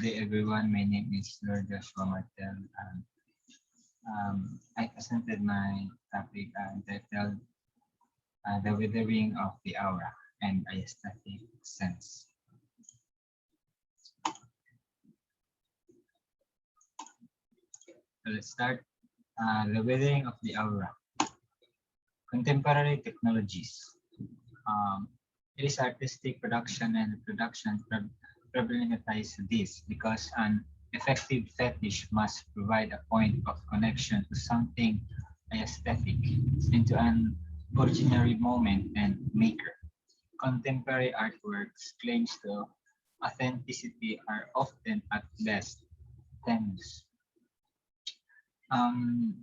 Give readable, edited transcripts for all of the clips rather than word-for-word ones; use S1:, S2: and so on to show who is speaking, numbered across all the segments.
S1: day, everyone. My name is Lord Joshua Martel. I presented my topic entitled The Withering of the Aura and Aesthetic Sense. So let's start. The Withering of the Aura. Contemporary technologies. It is artistic production and reproduction problematize this because an effective fetish must provide a point of connection to something aesthetic, into an originary moment and maker. Contemporary artworks claims to authenticity are often at best tenuous. Um,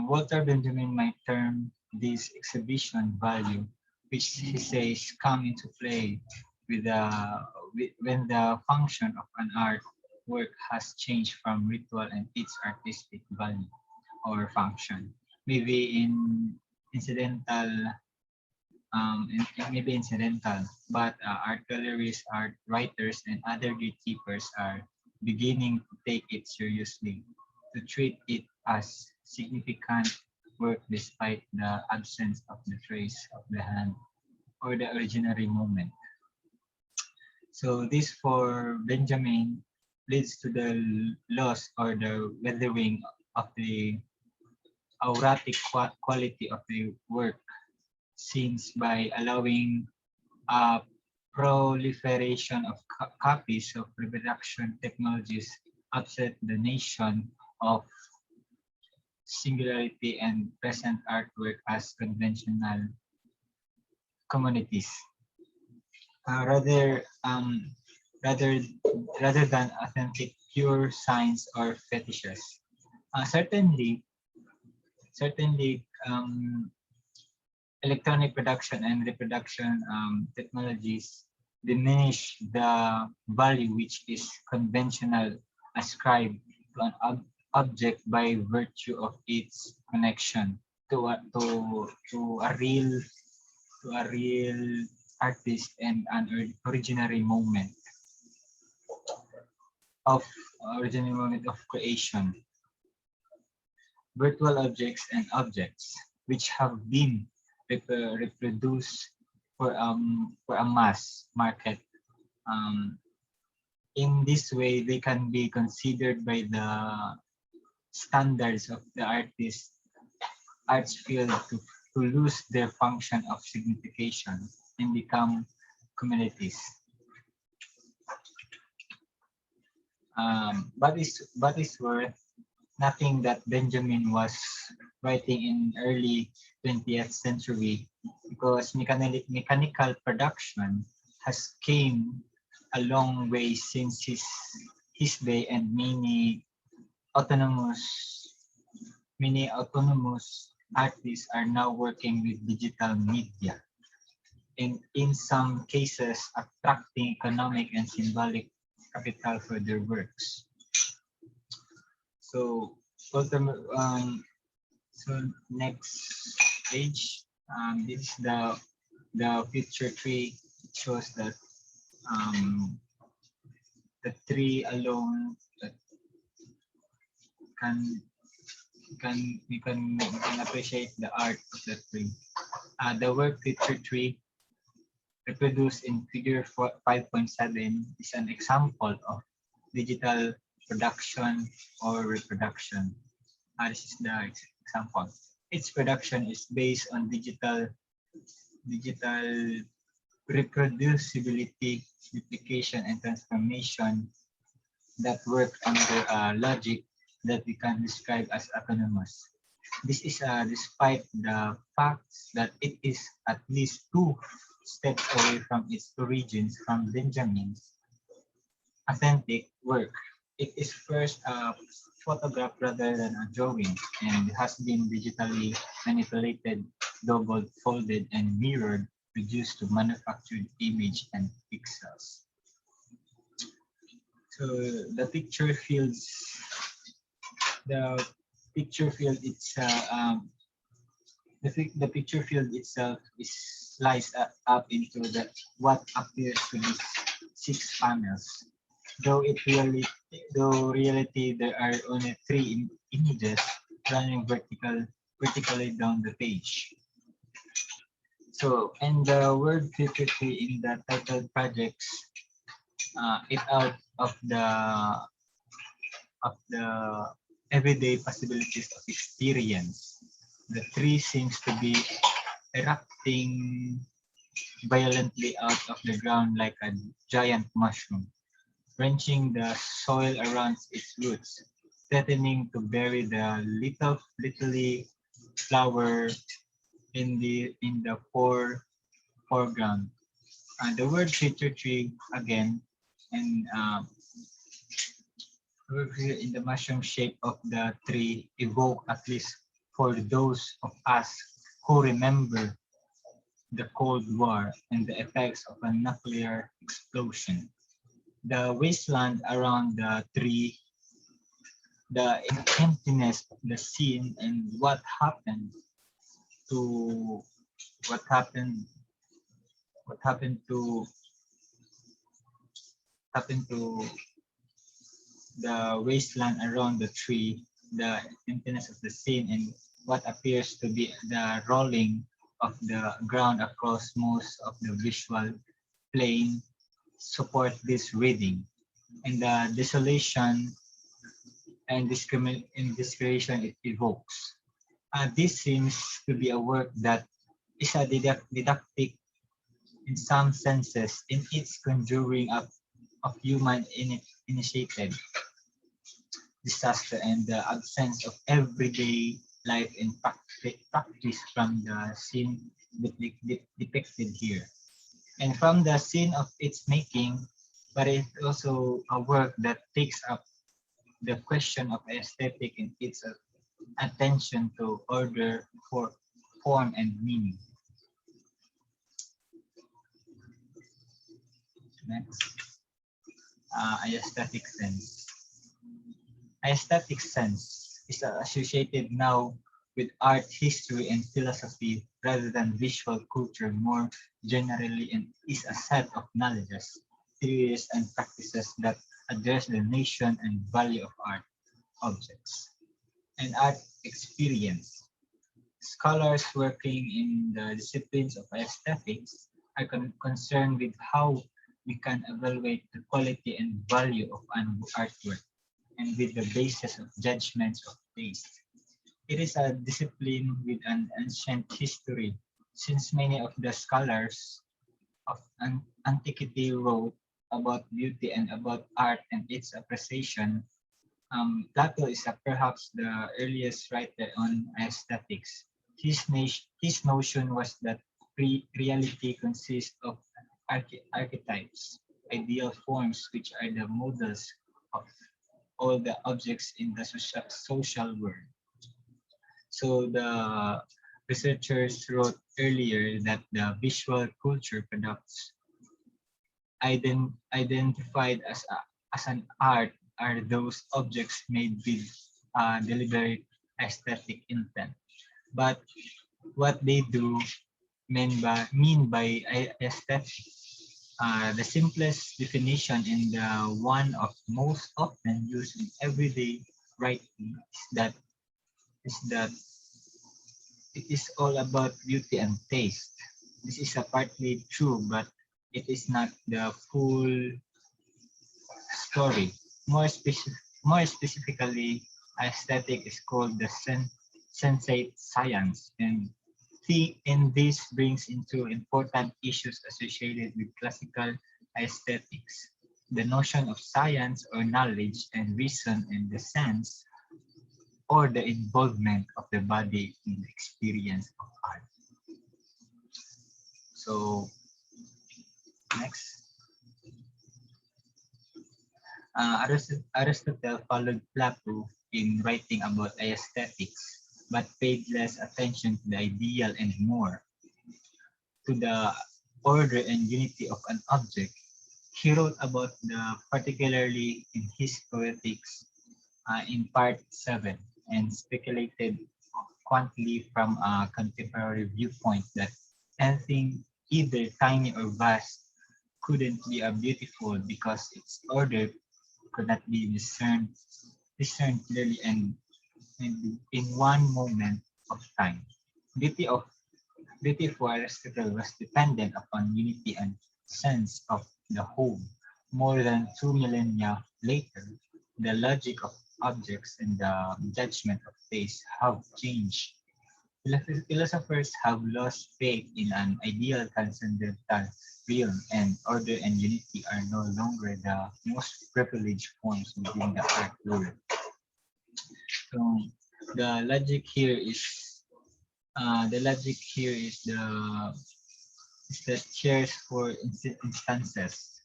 S1: Walter Benjamin might term this exhibition value, which he says come into play with when the function of an art work has changed from ritual and its artistic value or function. Maybe incidental, maybe incidental, but art galleries, art writers, and other gatekeepers are beginning to take it seriously, to treat it as significant work despite the absence of the trace of the hand or the originary moment. So this for Benjamin leads to the loss or the withering of the auratic quality of the work, since by allowing a proliferation of copies of reproduction technologies upset the nation of singularity and present artwork as conventional communities. Rather, rather, rather than authentic pure signs or fetishes. Certainly, electronic production and reproduction technologies diminish the value which is conventional ascribed to an object by virtue of its connection to a real artist and an originary moment of creation. Virtual objects and objects which have been reproduced for a mass market. In this way, they can be considered by the standards of the arts field to lose their function of signification and become commodities. But is worth nothing that Benjamin was writing in early 20th century, because mechanical production has came a long way since his day, and many autonomous artists are now working with digital media, and in some cases attracting economic and symbolic capital for their works. So, next page. This is the picture tree. It shows that the tree alone that we can appreciate the art of the tree. The work picture tree reproduced in figure 5.7 is an example of digital production or reproduction. This is the example. Its production is based on digital reproducibility, duplication, and transformation that work under a logic that we can describe as autonomous. This is despite the fact that it is at least 2 steps away from its origins from Benjamin's authentic work. It is first a photograph rather than a drawing, and has been digitally manipulated, doubled, folded, and mirrored, reduced to manufactured image and pixels. So the picture field itself is sliced up into what appears to be 6 panels. Though reality there are only three images running vertically down the page. So, and the word 53 in the title projects it out of the everyday possibilities of experience. The tree seems to be erupting violently out of the ground like a giant mushroom, wrenching the soil around its roots, threatening to bury the littly flower in the foreground. The word feature tree again, and in the mushroom shape of the tree evoke, at least for those of us who remember the Cold War and the effects of a nuclear explosion. The wasteland around the tree, the emptiness of the scene, and to what happened what happened to the wasteland around the tree, the emptiness of the scene, and what appears to be the rolling of the ground across most of the visual plane support this reading. And the desolation and discrimination it evokes. This seems to be a work that is a didactic in some senses in its conjuring of human initiated disaster and the absence of everyday life in practice from the scene depicted here. And from the scene of its making, but it's also a work that takes up the question of aesthetic in its attention to order, for form, and meaning. Next, aesthetic sense. Aesthetic sense is associated now with art history and philosophy rather than visual culture more generally, and is a set of knowledges, theories, and practices that address the nation and value of art objects and art experience. Scholars working in the disciplines of aesthetics are concerned with how we can evaluate the quality and value of an artwork and with the basis of judgments of taste. It is a discipline with an ancient history, since many of the scholars of antiquity wrote about beauty and about art and its appreciation. Plato is perhaps the earliest writer on aesthetics. His notion was that reality consists of archetypes, ideal forms, which are the models of all the objects in the social world. So the researchers wrote earlier that the visual culture products identified as an art are those objects made with deliberate aesthetic intent. But what they do mean by aesthetic, the simplest definition and the one of most often used in everyday writing is that it is all about beauty and taste. This is a partly true, but it is not the full story. More specifically, aesthetic is called the sensate science, and this brings into important issues associated with classical aesthetics. The notion of science or knowledge and reason and the sense or the involvement of the body in the experience of art. So next, Aristotle followed Plato in writing about aesthetics, but paid less attention to the ideal and more to the order and unity of an object. He wrote about particularly in his Poetics in part 7 and speculated quantly from a contemporary viewpoint that anything either tiny or vast couldn't be a beautiful because its order could not be discerned clearly and in one moment of time. Beauty of Beauty for Aristotle was dependent upon unity and sense of the whole. More than 2 millennia later, the logic of objects and the judgment of taste have changed. Philosophers have lost faith in an ideal transcendental realm, and order and unity are no longer the most privileged forms within the art world. So the logic here is the logic here is the chairs for instances.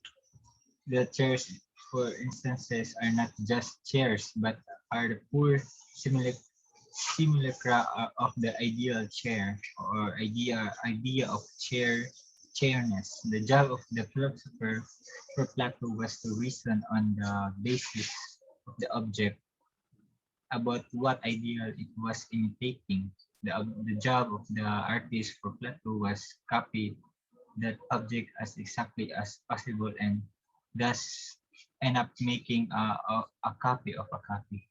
S1: The chairs for instances are not just chairs, but are the poor simulacra of the ideal chair or idea of chairness. The job of the philosopher for Plato was to reason on the basis of the object about what ideal it was imitating. The job of the artist for Plato was copy that object as exactly as possible and thus end up making a copy of a copy.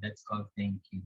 S1: That's all. Thank you.